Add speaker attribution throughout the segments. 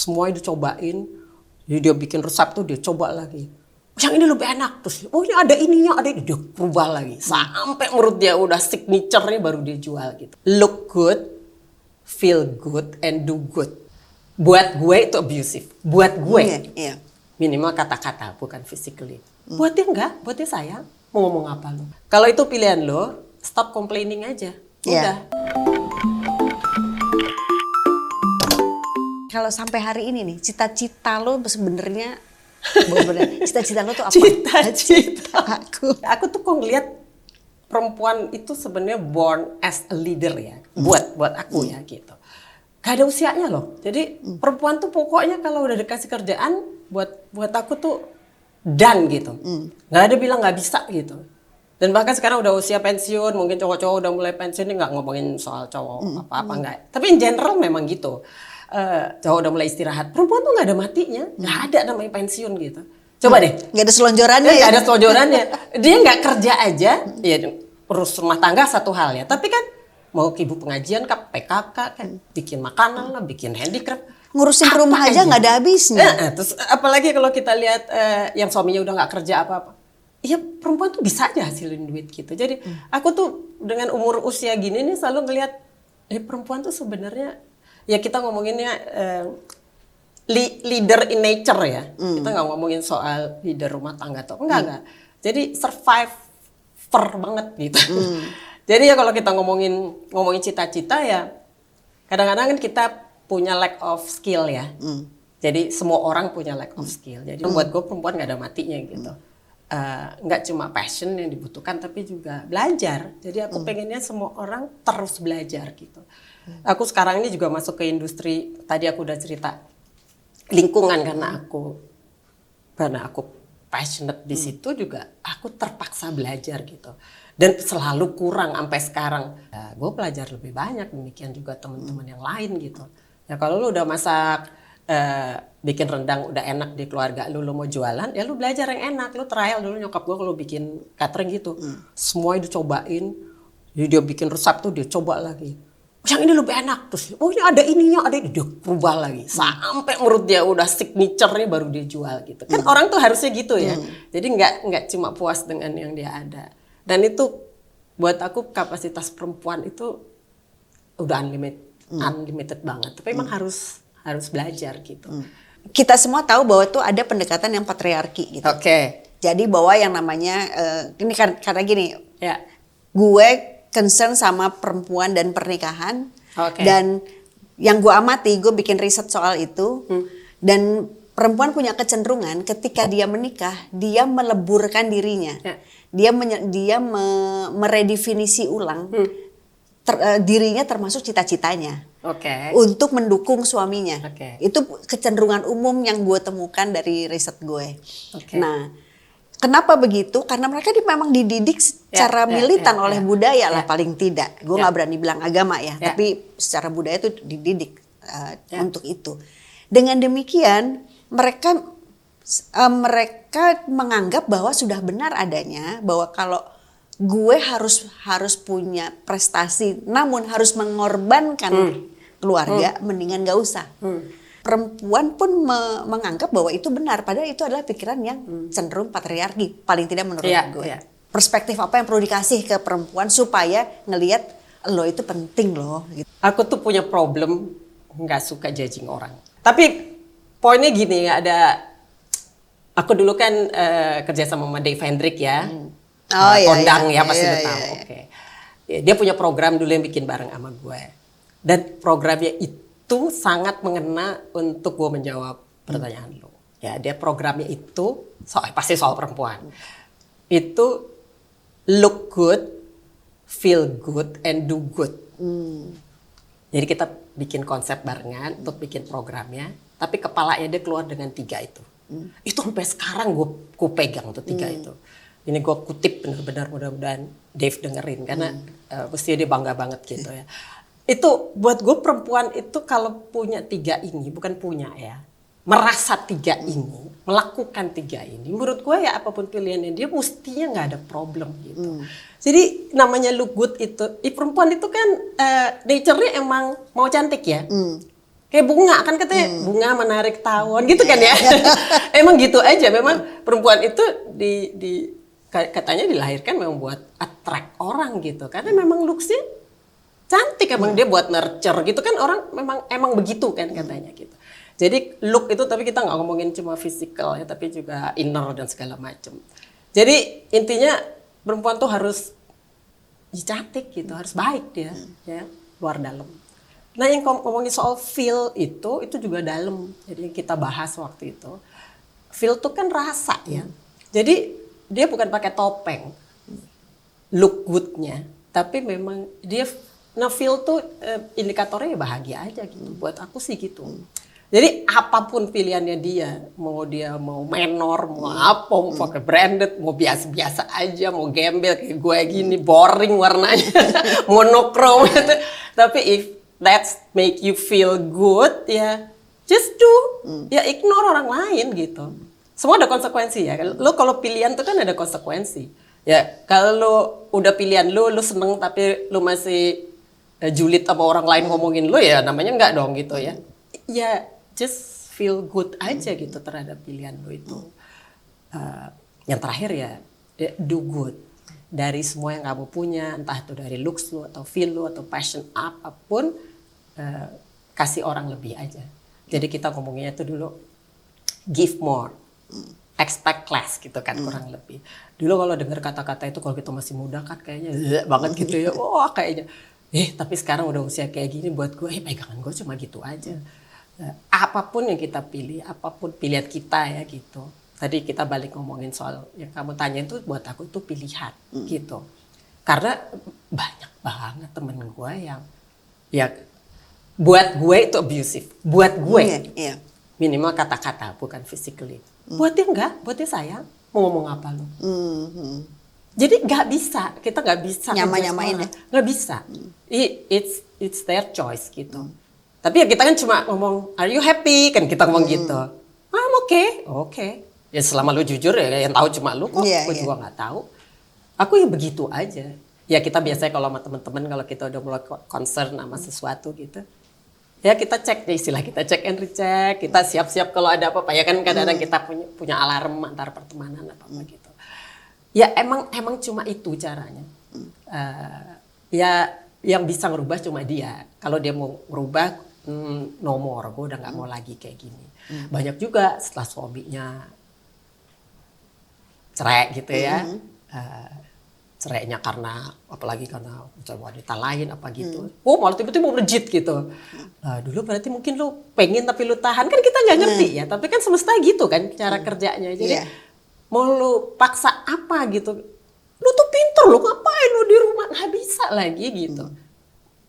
Speaker 1: semua dicobain. Jadi dia bikin resep tuh dia coba lagi. Yang ini lebih enak, terus oh ini ada ininya, ada ini, dia berubah lagi sampai menurut dia udah signature-nya baru dia jual gitu. Look good, feel good, and do good. Buat gue itu abusive. Buat gue minimal kata-kata bukan physically. Buat dia enggak, buat dia sayang. Mau ngomong apa lo? Kalau itu pilihan lo, stop complaining aja. Udah.
Speaker 2: Kalau sampai hari ini nih, cita-cita lo sebenarnya cita-cita lo tuh apa?
Speaker 1: Cita-cita aku tuh kok ngeliat perempuan itu sebenarnya born as a leader ya. Buat aku ya gitu. Gak ada usianya loh. Jadi perempuan tuh pokoknya kalau udah dikasih kerjaan buat aku tuh done gitu. Gak ada bilang gak bisa gitu. Dan bahkan sekarang udah usia pensiun, mungkin cowok-cowok udah mulai pensiun, ini nggak ngomongin soal cowok apa-apa enggak. Tapi in general memang gitu. Cowok udah mulai istirahat, perempuan tuh nggak ada matinya, nggak ada namanya pensiun gitu. Coba deh.
Speaker 2: Nggak ada selonjorannya.
Speaker 1: Nggak ada selonjorannya. Dia nggak kerja aja, ya urus rumah tangga satu hal ya. Tapi kan mau ibu pengajian, PKK, kan bikin makanan lah, bikin handicraft.
Speaker 2: Ngurusin rumah aja nggak ada habisnya.
Speaker 1: Terus apalagi kalau kita lihat yang suaminya udah nggak kerja apa-apa. Iya perempuan tuh bisa aja hasilin duit gitu. Jadi aku tuh dengan umur usia gini nih selalu ngelihat perempuan tuh sebenarnya ya kita ngomonginnya leader in nature ya. Kita nggak ngomongin soal leader rumah tangga atau enggak. Jadi survivor banget gitu. Jadi ya kalau kita ngomongin cita-cita ya kadang-kadang kan kita punya lack of skill ya. Jadi semua orang punya lack of skill. Jadi buat gue perempuan nggak ada matinya gitu. Nggak cuma passion yang dibutuhkan tapi juga belajar. Jadi aku pengennya semua orang terus belajar gitu. Aku sekarang ini juga masuk ke industri, tadi aku udah cerita lingkungan karena aku passionate di situ juga aku terpaksa belajar gitu. Dan selalu kurang sampai sekarang. Ya, gue belajar lebih banyak, demikian juga teman-teman yang lain gitu. Ya kalau lu udah masak bikin rendang udah enak di keluarga lu mau jualan, ya lu belajar yang enak, lu trial dulu. Nyokap gue kalau bikin catering gitu, semua dicobain, jadi dia bikin resep tuh dia coba lagi. Yang ini lebih enak, terus oh ini ada ininya, ada ini, dia berubah lagi sampai menurut dia udah signature-nya baru dia jual gitu. Kan orang tuh harusnya gitu ya. Jadi nggak cuma puas dengan yang dia ada. Dan itu buat aku kapasitas perempuan itu udah unlimited banget. Tapi emang harus belajar gitu.
Speaker 2: Kita semua tahu bahwa tuh ada pendekatan yang patriarki gitu.
Speaker 1: Oke.
Speaker 2: Jadi bahwa yang namanya ini karena gini,
Speaker 1: Ya.
Speaker 2: gue concern sama perempuan dan pernikahan. Dan yang gue amati, gue bikin riset soal itu. Dan perempuan punya kecenderungan ketika dia menikah, dia meleburkan dirinya. Dia meredefinisi ulang dirinya termasuk cita-citanya. Untuk mendukung suaminya. Itu kecenderungan umum yang gue temukan dari riset gue. Nah, kenapa begitu? Karena mereka memang dididik secara militan oleh budaya lah paling tidak. Gue nggak berani bilang agama ya, tapi secara budaya itu dididik untuk itu. Dengan demikian mereka menganggap bahwa sudah benar adanya bahwa kalau gue harus punya prestasi, namun harus mengorbankan keluarga, mendingan gak usah. Perempuan pun menganggap bahwa itu benar, padahal itu adalah pikiran yang cenderung patriarki, paling tidak menurut gue. Perspektif apa yang perlu dikasih ke perempuan supaya ngelihat lo itu penting loh. Gitu.
Speaker 1: Aku tuh punya problem nggak suka judging orang. Tapi poinnya gini, aku dulu kan kerja sama Dave Hendrik ya. Kondang ya pasti udah tahu. Dia punya program dulu yang bikin bareng sama gue. Dan programnya itu sangat mengena untuk gue menjawab pertanyaan lo. Ya, dia programnya itu pasti soal perempuan. Itu look good, feel good, and do good. Jadi kita bikin konsep barengan untuk bikin programnya. Tapi kepalanya dia keluar dengan 3 itu. Itu sampai sekarang gue pegang tuh 3 itu. Ini gue kutip benar-benar, mudah-mudahan Dave dengerin karena pasti dia bangga banget gitu ya. Itu buat gue perempuan itu kalau punya 3 ini, bukan punya ya, merasa 3 ini, melakukan 3 ini, menurut gue ya apapun pilihannya dia mestinya nggak ada problem gitu. Jadi namanya look good itu, perempuan itu kan nature-nya emang mau cantik ya. Kayak bunga kan katanya bunga menarik tawon gitu kan ya. Emang gitu aja. Memang perempuan itu katanya dilahirkan memang buat attract orang gitu. Karena memang looks-nya cantik, emang dia buat nurture gitu kan, orang emang begitu kan katanya gitu. Jadi look itu, tapi kita nggak ngomongin cuma physical ya, tapi juga inner dan segala macam. Jadi intinya perempuan tuh harus cantik gitu, harus baik dia, ya, luar dalam. Nah yang ngomongin soal feel itu juga dalam. Jadi kita bahas waktu itu, feel tuh kan rasa ya. Jadi dia bukan pakai topeng, look goodnya, tapi memang dia, nah feel tuh indikatornya bahagia aja gitu. Buat aku sih gitu. Jadi apapun pilihannya dia mau menor, mau apa, mau pakai branded, mau biasa-biasa aja, mau gembel kayak gue gini, boring warnanya, monokrom gitu. Tapi if that's make you feel good, ya just do, ya ignore orang lain gitu. Semua ada konsekuensi ya. Lo kalau pilihan tuh kan ada konsekuensi. Ya kalau lo udah pilihan lo seneng tapi lo masih julid sama orang lain ngomongin lo, ya namanya enggak dong gitu ya. Ya just feel good aja gitu terhadap pilihan lo itu. Yang terakhir ya do good. Dari semua yang kamu punya, entah itu dari looks lo atau feel lo atau passion apapun, kasih orang lebih aja. Jadi kita ngomonginnya itu dulu give more, expect less gitu kan, kurang lebih. Dulu kalau dengar kata-kata itu kalau kita masih muda kan kayaknya banget gitu ya. Wah kayaknya. Tapi sekarang udah usia kayak gini, buat gue pegangan gue cuma gitu aja. Apapun yang kita pilih, apapun pilihan kita ya gitu. Tadi kita balik ngomongin soal yang kamu tanya itu, buat aku itu pilihan gitu. Karena banyak banget temen gue yang ya buat gue itu abusive. Buat gue minimal kata-kata, bukan physically. Buat dia enggak, buat dia sayang. Mau ngomong apa lu? Jadi nggak bisa, kita nggak bisa
Speaker 2: nyamain ya,
Speaker 1: nggak bisa. It's their choice gitu. Tapi ya kita kan cuma ngomong, are you happy? Kan kita ngomong gitu. I'm okay. Ya selama lu jujur ya, yang tahu cuma lu kok. Aku juga nggak tahu. Aku ya begitu aja. Ya kita biasanya kalau sama teman-teman, kalau kita udah mulai concern sama sesuatu gitu, ya kita cek, istilah kita cek and recheck, kita siap-siap kalau ada apa-apa. Ya kan kadang-kadang kita punya alarm antar pertemanan apa-apa gitu. Ya emang cuma itu caranya. Ya yang bisa ngerubah cuma dia. Kalau dia mau ngerubah, no more, gue udah nggak mau lagi kayak gini. Banyak juga setelah suaminya cerai gitu ya, cerainya karena apalagi karena wanita lain apa gitu. Malah tiba-tiba melejit gitu. Dulu berarti mungkin lu pengen tapi lu tahan, kan kita nggak ngerti ya. Tapi kan semesta gitu kan cara kerjanya. Jadi mau lu paksa apa gitu, lu tuh pinter, lu ngapain lu di rumah, nggak bisa lagi gitu.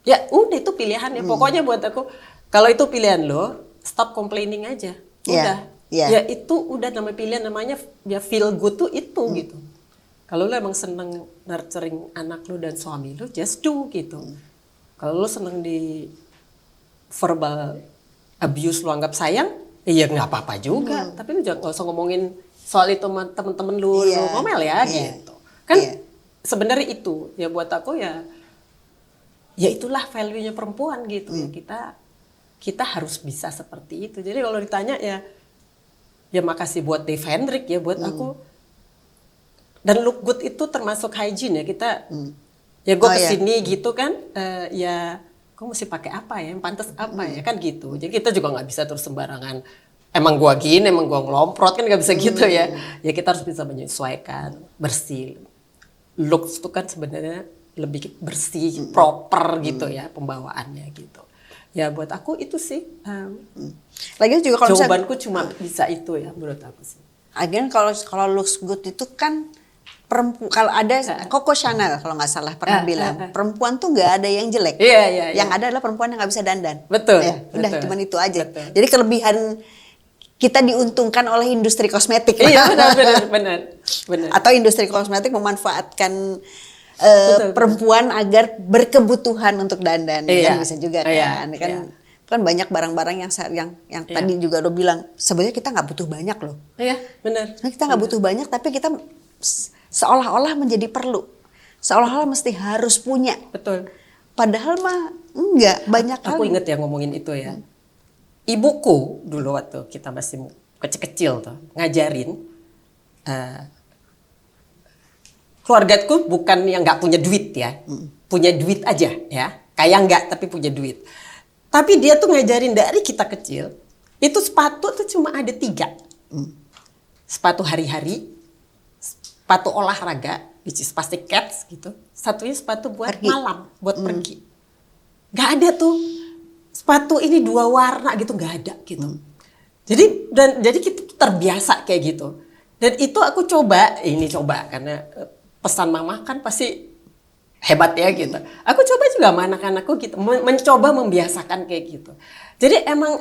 Speaker 1: Ya udah itu pilihannya. Pokoknya buat aku, kalau itu pilihan lo, stop complaining aja. Udah. Ya itu udah namanya pilihan, namanya ya feel good tuh itu gitu. Kalau lo emang seneng nurturing anak lo dan suami lo, just do gitu. Kalau lo seneng di verbal abuse lo anggap sayang, ya nggak apa-apa juga. Tapi lo jangan, nggak usah ngomongin soal itu sama temen-temen lo ngomel ya gitu. Kan sebenarnya itu ya buat aku ya itulah value-nya perempuan gitu. Kita harus bisa seperti itu. Jadi kalau ditanya ya makasih buat Dave Hendrik ya buat aku. Dan look good itu termasuk hygiene ya kita. Ya gue kesini gitu kan, ya gue mesti pakai apa ya, yang pantas apa ya kan gitu. Jadi kita juga nggak bisa terus sembarangan. Emang gue gini, emang gue ngelomprot kan nggak bisa gitu ya. Ya kita harus bisa menyesuaikan, bersih. Looks itu kan sebenarnya lebih bersih, proper gitu ya pembawaannya gitu. Ya buat aku itu sih.
Speaker 2: Lagi juga kalau
Speaker 1: jawabanku cuma bisa itu ya menurut aku sih.
Speaker 2: Again kalau looks good itu kan kalau ada Coco Chanel kalau nggak salah pernah bilang perempuan tuh nggak ada yang jelek. Yang ada adalah perempuan yang nggak bisa dandan.
Speaker 1: Betul.
Speaker 2: Ya, udah cuman itu aja. Betul. Jadi kelebihan kita diuntungkan oleh industri kosmetik.
Speaker 1: Iya benar.
Speaker 2: Atau industri kosmetik memanfaatkan perempuan agar berkebutuhan untuk dandan, kan bisa juga kan. Kan banyak barang-barang yang tadi juga lo bilang sebenarnya kita nggak butuh banyak loh.
Speaker 1: Iya benar.
Speaker 2: Kita nggak butuh banyak tapi kita seolah-olah menjadi perlu, seolah-olah mesti harus punya.
Speaker 1: Betul.
Speaker 2: Padahal mah enggak, banyak kali.
Speaker 1: Aku inget ya ngomongin itu ya. ibuku dulu waktu kita masih kecil-kecil tuh ngajarin keluargaku bukan yang nggak punya duit ya, punya duit aja ya, kaya nggak tapi punya duit. Tapi dia tuh ngajarin dari kita kecil, itu sepatu tuh cuma ada 3. Sepatu hari-hari, sepatu olahraga, which is pasti cats gitu. Satunya sepatu buat
Speaker 2: Pergi.
Speaker 1: malam, buat pergi. Nggak ada tuh sepatu ini 2 warna gitu, nggak ada gitu. Jadi kita tuh terbiasa kayak gitu. Dan itu aku coba karena pesan mama kan pasti hebat ya gitu. Aku coba juga sama anak-anakku gitu, mencoba membiasakan kayak gitu. Jadi emang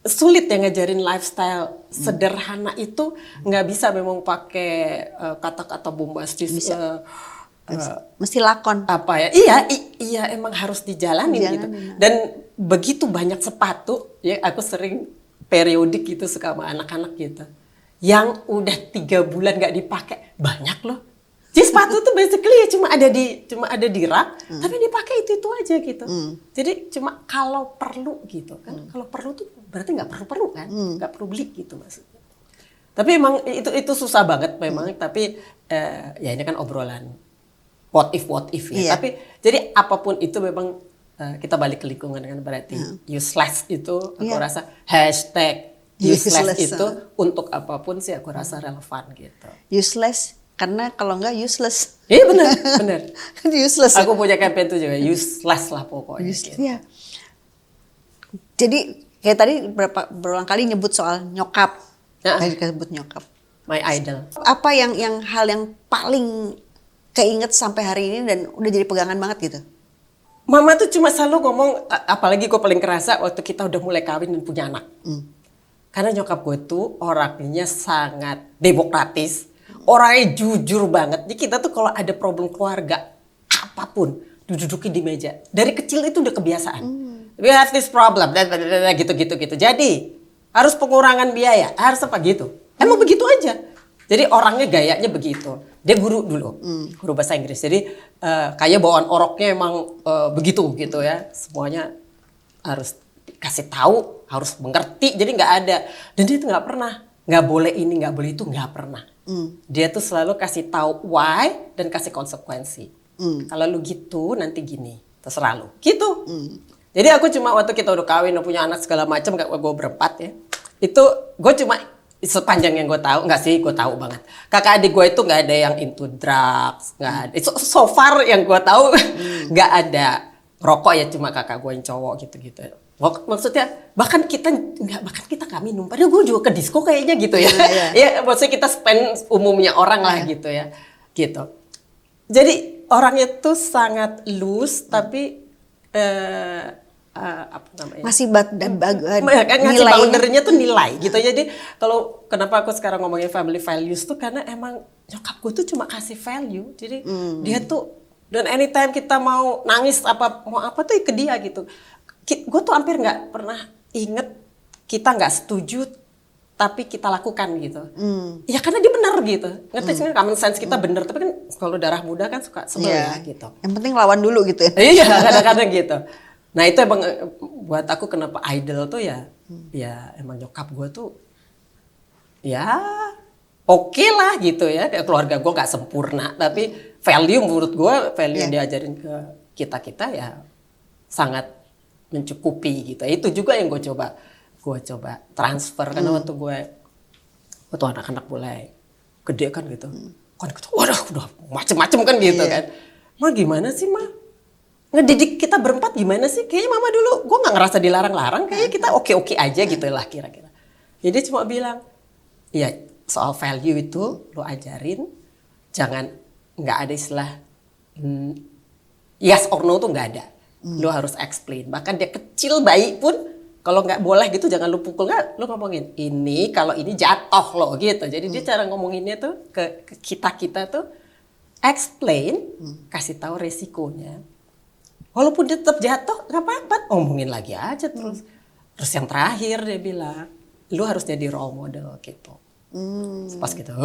Speaker 1: sulit ya ngajarin lifestyle sederhana itu, nggak bisa memang pakai kata-kata bombastis.
Speaker 2: Mesti lakon.
Speaker 1: Apa ya? Iya emang harus dijalanin gitu. Dan begitu banyak sepatu ya, aku sering periodik gitu suka sama anak-anak gitu. Yang udah 3 bulan nggak dipakai, banyak loh. Jadi sepatu tuh basically ya cuma ada di rak, tapi dipakai itu aja gitu. Jadi cuma kalau perlu gitu kan. Kalau perlu tuh berarti nggak perlu kan, nggak perlu beli gitu maksudnya. Tapi emang itu susah banget memang. Tapi ya ini kan obrolan what if ya.
Speaker 2: Iya.
Speaker 1: Tapi jadi apapun itu memang kita balik ke lingkungan kan, berarti useless itu aku rasa hashtag useless itu untuk apapun sih aku rasa relevan gitu.
Speaker 2: Useless karena kalau enggak useless.
Speaker 1: Iya benar.
Speaker 2: Useless.
Speaker 1: Aku punya campaign itu juga useless lah pokoknya. Gitu.
Speaker 2: Iya. Jadi kayak tadi berulang kali nyebut soal nyokap. Tadi disebut nyokap.
Speaker 1: My idol.
Speaker 2: Apa yang hal yang paling keinget sampai hari ini dan udah jadi pegangan banget gitu?
Speaker 1: Mama tuh cuma selalu ngomong, apalagi gue paling kerasa waktu kita udah mulai kawin dan punya anak. Karena nyokap gue tuh orangnya sangat demokratis, orangnya jujur banget. Jadi kita tuh kalau ada problem keluarga, apapun, dudukin di meja. Dari kecil itu udah kebiasaan. We have this problem, dan gitu. Jadi harus pengurangan biaya, harus apa gitu. Emang begitu aja. Jadi orangnya gayanya begitu. Dia guru dulu, guru bahasa Inggris. Jadi kayak bawaan oroknya emang begitu gitu ya. Semuanya harus kasih tahu, harus mengerti. Jadi nggak ada. Dan dia tuh nggak pernah, nggak boleh ini, nggak boleh itu, nggak pernah. Dia tuh selalu kasih tahu why dan kasih konsekuensi. Kalau lu gitu nanti gini, terserah lu. Gitu. Jadi aku cuma waktu kita udah kawin, udah punya anak segala macam, kayak gue berempat ya. Itu gue cuma sepanjang yang gue tahu, nggak sih, gue tahu banget. Kakak adik gue itu nggak ada yang into drugs, nggak ada. So far yang gue tahu nggak ada rokok ya, cuma kakak gue yang cowok gitu. Maksudnya bahkan kita nggak minum. Padahal gue juga ke disco kayaknya gitu ya. Ya maksudnya kita spend umumnya orang lah gitu ya, gitu. Jadi orangnya tuh sangat loose tapi apa namanya?
Speaker 2: Masih
Speaker 1: ngasih boundary-nya tuh nilai gitu. Jadi kalau kenapa aku sekarang ngomongin family values tuh karena emang nyokap gue tuh cuma kasih value. Jadi dia tuh, dan anytime kita mau nangis mau apa tuh ke dia gitu. Gue tuh hampir nggak pernah inget kita nggak setuju tapi kita lakukan gitu. Ya karena dia benar gitu. Ngerti sih, common sense kita benar, tapi kan kalau darah muda kan suka sebel ya gitu.
Speaker 2: Yang penting lawan dulu gitu ya.
Speaker 1: Iya, kadang-kadang gitu. Nah itu emang buat aku kenapa idol tuh ya emang nyokap gue tuh ya oke lah gitu ya. Keluarga gue nggak sempurna, tapi value menurut gue, value yang diajarin ke kita ya sangat mencukupi gitu. Itu juga yang gue coba transfer karena waktu anak-anak mulai gede kan gitu. Kan gitu, waduh udah macem-macem kan gitu kan. Ma gimana sih ma? Ngedidik kita berempat gimana sih? Kayaknya mama dulu gue nggak ngerasa dilarang-larang, kayaknya kita oke-oke aja gitu lah kira-kira. Jadi cuma bilang, ya soal value itu lo ajarin, jangan nggak ada istilah yes or no tuh nggak ada. Lo harus explain. Bahkan dia kecil bayi pun kalau nggak boleh gitu jangan lu pukul, nggak, lu ngomongin ini kalau ini jatuh lo gitu. Jadi dia cara ngomonginnya tuh ke kita tuh explain, kasih tahu resikonya. Walaupun dia tetap jatuh nggak apa-apa, omongin lagi aja terus. Terus yang terakhir dia bilang, lu harus jadi role model gitu. Pas gitu,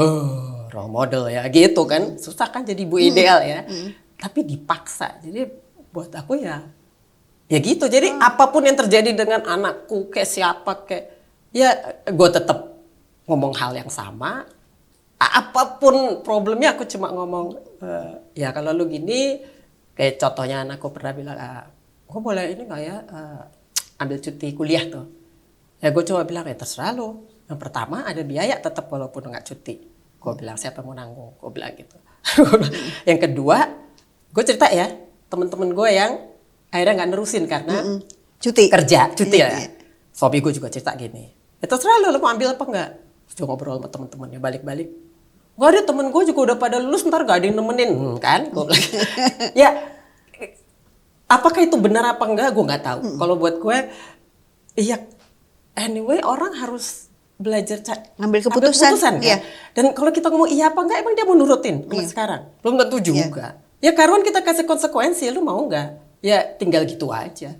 Speaker 1: role model ya gitu kan, susah kan jadi ibu ideal ya. Tapi dipaksa, jadi buat aku ya Ya gitu. Jadi apapun yang terjadi dengan anakku, kayak siapa, kayak ya gue tetap ngomong hal yang sama. Apapun problemnya aku cuma ngomong, ya kalau lu gini, kayak contohnya anakku pernah bilang, gue boleh ini nggak ya ambil cuti kuliah tuh. Ya gue coba bilang, ya terserah lu. Yang pertama ada biaya tetap walaupun nggak cuti. Gue bilang siapa yang mau nanggung, gue bilang gitu. Yang kedua, gue cerita ya temen-temen gue yang akhirnya nggak nerusin karena
Speaker 2: cuti
Speaker 1: cuti ya. Suami gue juga cerita gini, ya terserah lu mau ambil apa enggak. Terus ngobrol sama temen-temennya balik-balik. Gak ada, temen gue juga udah pada lulus, ntar gak ada yang nemenin kan. Gue bilang, ya apakah itu benar apa enggak gue nggak tahu. Kalau buat gue, iya anyway orang harus belajar
Speaker 2: ngambil keputusan
Speaker 1: kan?
Speaker 2: iya.
Speaker 1: Dan kalau kita ngomong iya apa enggak, emang dia mau nurutin sekarang? Belum tentu juga. Ya karuan kita kasih konsekuensi, lu mau enggak? Ya tinggal gitu aja.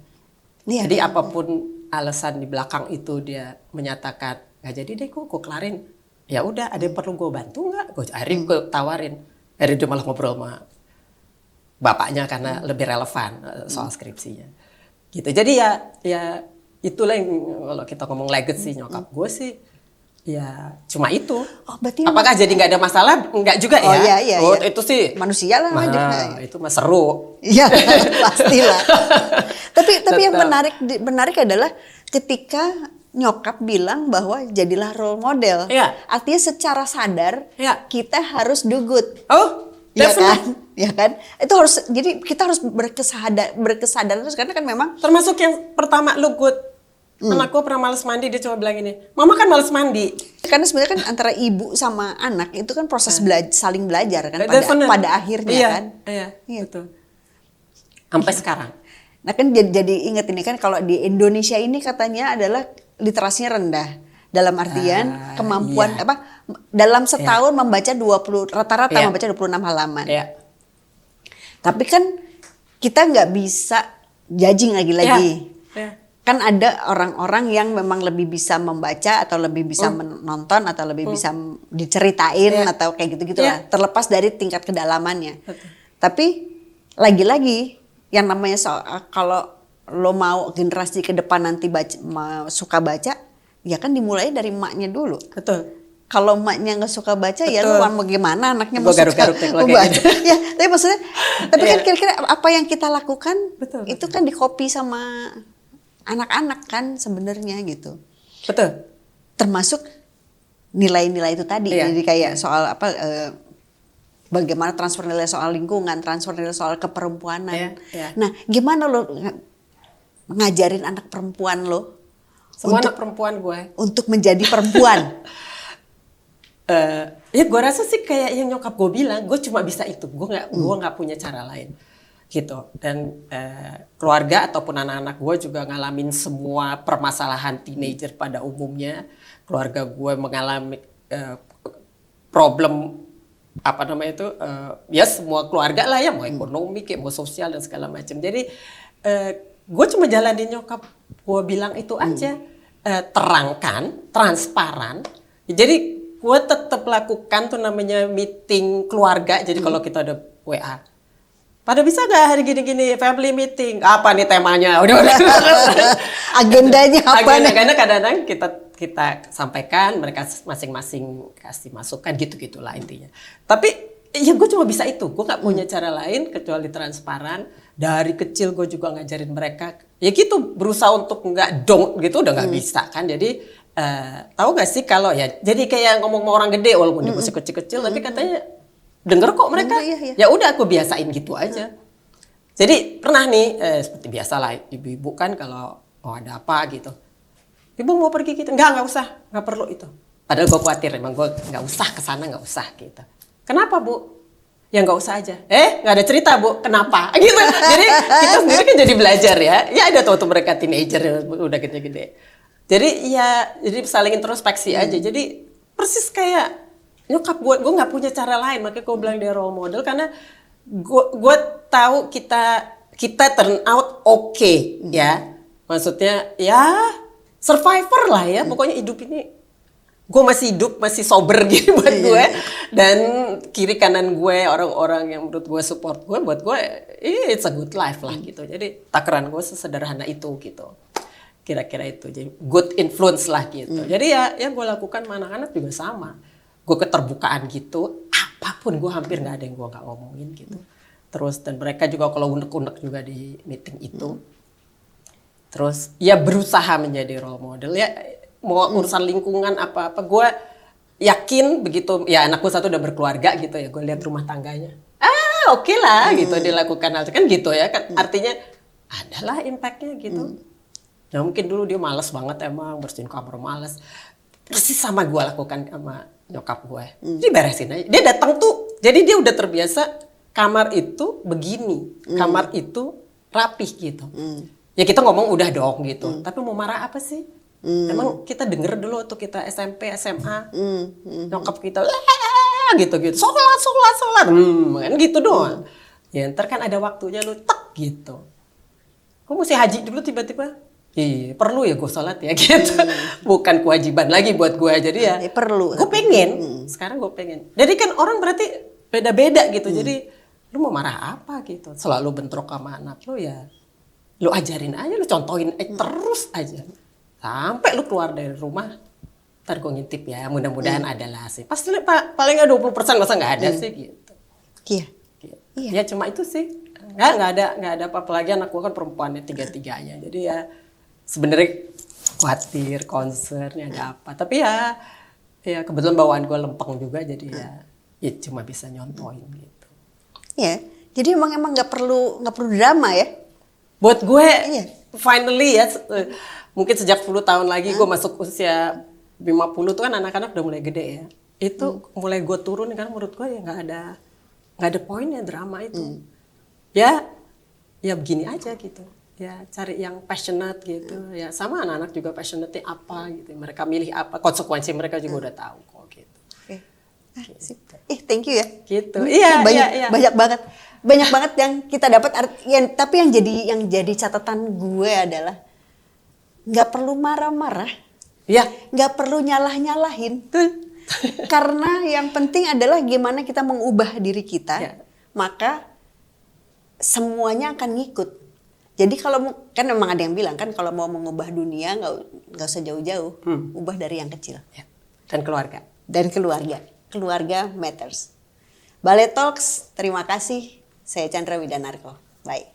Speaker 1: Jadi apapun alasan di belakang itu dia menyatakan nggak jadi deh, gue kelarin. Ya udah, ada yang perlu gue bantu nggak? Akhirnya gue tawarin. Akhirnya dia malah ngobrol sama bapaknya karena lebih relevan soal skripsinya. Gitu. Jadi ya itulah yang kalau kita ngomong legacy nyokap gue sih, ya cuma itu.
Speaker 2: Oh, berarti
Speaker 1: apakah jadi nggak ada masalah? Nggak juga ya.
Speaker 2: Iya,
Speaker 1: itu sih
Speaker 2: manusia lah.
Speaker 1: Itu mah seru.
Speaker 2: Iya pastilah. tapi yang menarik adalah ketika nyokap bilang bahwa jadilah role model.
Speaker 1: Iya.
Speaker 2: Artinya secara sadar kita harus do good.
Speaker 1: Oh,
Speaker 2: ya kan? Ya kan? Itu harus, jadi kita harus berkesadaran terus karena kan memang
Speaker 1: termasuk yang pertama lu good. Anak gue pernah males mandi, dia coba bilang ini, mama kan males mandi.
Speaker 2: Karena sebenarnya kan antara ibu sama anak itu kan proses saling belajar kan pada akhirnya kan.
Speaker 1: Iya, betul. Sampai sekarang.
Speaker 2: Nah kan jadi inget ini kan kalau di Indonesia ini katanya adalah literasinya rendah. Dalam artian kemampuan dalam setahun membaca 20 rata-rata membaca 26 halaman.
Speaker 1: Iya.
Speaker 2: Tapi kan kita nggak bisa judging lagi-lagi.
Speaker 1: Iya.
Speaker 2: Kan ada orang-orang yang memang lebih bisa membaca atau lebih bisa menonton atau lebih bisa diceritain atau kayak gitu-gitu lah. Terlepas dari tingkat kedalamannya.
Speaker 1: Betul.
Speaker 2: Tapi lagi-lagi yang namanya kalau lo mau generasi ke depan nanti suka baca, ya kan dimulai dari emaknya dulu.
Speaker 1: Betul.
Speaker 2: Kalau emaknya nggak suka baca, ya lu mau gimana anaknya mau
Speaker 1: suka
Speaker 2: baca? Ya, tapi maksudnya, kan kira-kira apa yang kita lakukan itu kan dikopi sama anak-anak kan sebenarnya gitu.
Speaker 1: Betul.
Speaker 2: Termasuk nilai-nilai itu tadi. Jadi kayak soal bagaimana transfer nilai soal lingkungan, transfer nilai soal keperempuanan. Nah, gimana lo ngajarin anak perempuan lo?
Speaker 1: Semua anak perempuan gue.
Speaker 2: Untuk menjadi perempuan.
Speaker 1: Ya gue rasa sih kayak yang nyokap gue bilang, gue cuma bisa itu. Gue nggak punya cara lain. Gitu. Dan keluarga ataupun anak-anak gue juga ngalamin semua permasalahan teenager pada umumnya. Keluarga gue mengalami problem ya semua keluarga lah ya, mau ekonomi kayak mau sosial dan segala macam. Jadi gue cuma jalanin nyokap gue bilang itu aja. Terangkan, transparan. Jadi gue tetap lakukan tuh namanya meeting keluarga. Jadi kalau kita ada WA, pada bisa gak hari gini-gini family meeting? Apa nih temanya? Udah.
Speaker 2: Agendanya apa nih?
Speaker 1: Karena kadang-kadang kita sampaikan, mereka masing-masing kasih masukan gitu-gitulah intinya. Tapi ya gue cuma bisa itu. Gue gak punya cara lain kecuali transparan. Dari kecil gue juga ngajarin mereka. Ya gitu, berusaha untuk nggak dong gitu udah nggak bisa kan. Jadi tahu gak sih kalau ya jadi kayak ngomong sama orang gede walaupun dia masih kecil-kecil tapi katanya denger kok mereka. Ya udah aku biasain gitu aja. Jadi pernah nih seperti biasa lah ibu-ibu kan kalau ada apa gitu. Ibu mau pergi gitu? Nggak usah, nggak perlu itu. Padahal gue khawatir emang gue nggak usah kesana, nggak usah gitu. Kenapa Bu? Ya nggak usah aja. Nggak ada cerita Bu, kenapa? Gitu. Jadi kita sendiri kan jadi belajar ya. Ya ada tuh mereka teenager udah gede-gede. Jadi jadi saling introspeksi aja. Jadi persis kayak nyokap gue nggak punya cara lain. Makanya gue bilang dia role model karena gue tahu kita turn out okay, ya. Maksudnya ya survivor lah ya. Pokoknya hidup ini gue masih hidup, masih sober gitu buat gue. Dan kiri kanan gue, orang-orang yang menurut gue support gue, buat gue it's a good life lah gitu. Jadi takaran gue sesederhana itu gitu. Kira-kira itu, jadi good influence lah gitu. Jadi ya gue lakukan sama anak-anak juga sama. Gue keterbukaan gitu, apapun gue hampir nggak ada yang gue nggak ngomongin gitu. Terus dan mereka juga kalau unek-unek juga di meeting itu. Terus ya berusaha menjadi role model ya. Mau urusan lingkungan apa-apa, gue yakin begitu ya anakku satu udah berkeluarga gitu ya, gue lihat rumah tangganya, oke lah gitu dilakukan hal kan gitu ya kan, artinya adalah impactnya gitu. Ya mungkin dulu dia malas banget emang bersihin kamar, malas, persis sama gue lakukan sama nyokap gue, diberesin aja, dia datang tuh, jadi dia udah terbiasa kamar itu begini, kamar itu rapih gitu. Ya kita ngomong udah dong gitu, tapi mau marah apa sih? Emang kita denger dulu tuh kita SMP, SMA, nyokap kita gitu-gitu, sholat, kan gitu doang. Ya ntar kan ada waktunya lu tek gitu. Kok mesti haji dulu tiba-tiba? Iya perlu ya gue sholat ya gitu. Bukan kewajiban lagi buat gue, jadi ya
Speaker 2: perlu.
Speaker 1: Gue pengen, sekarang gue pengen. Jadi kan orang berarti beda-beda gitu, jadi lu mau marah apa gitu. Selalu bentrok sama anak lu ya, lu ajarin aja, lu contohin terus aja. Sampai lu keluar dari rumah, ntar gue ngintip ya, mudah-mudahan adalah sih. Pasti paling nggak 20% masa nggak ada sih gitu.
Speaker 2: Iya.
Speaker 1: Gitu. Ya cuma itu sih, nggak ada apa-apa lagi. Anak gue kan perempuannya tiga-tiganya, jadi ya sebenarnya khawatir, concern ada apa. Tapi ya kebetulan bawaan gue lempeng juga, jadi ya cuma bisa nyontoin gitu.
Speaker 2: Iya, jadi emang nggak perlu drama ya.
Speaker 1: Buat gue, finally ya. Mungkin sejak 10 tahun lagi gue masuk usia 50 tuh kan anak-anak udah mulai gede ya. Itu mulai gue turun kan menurut gue ya nggak ada poinnya drama itu. Ya begini aja gitu. Ya cari yang passionate gitu. Ya sama anak-anak juga passionate-nya apa gitu. Mereka milih apa, konsekuensi mereka juga udah tahu kok gitu.
Speaker 2: Gitu. Thank you ya.
Speaker 1: Gitu.
Speaker 2: Banyak banget yang kita dapat. Tapi yang jadi catatan gue adalah nggak perlu marah-marah, nggak perlu nyalah-nyalahin, karena yang penting adalah gimana kita mengubah diri kita, maka semuanya akan ngikut. Jadi kalau kan memang ada yang bilang kan kalau mau mengubah dunia nggak usah jauh-jauh, ubah dari yang kecil.
Speaker 1: Dan keluarga.
Speaker 2: Keluarga matters. Ballet Talks, terima kasih. Saya Chandra Widanarko. Bye.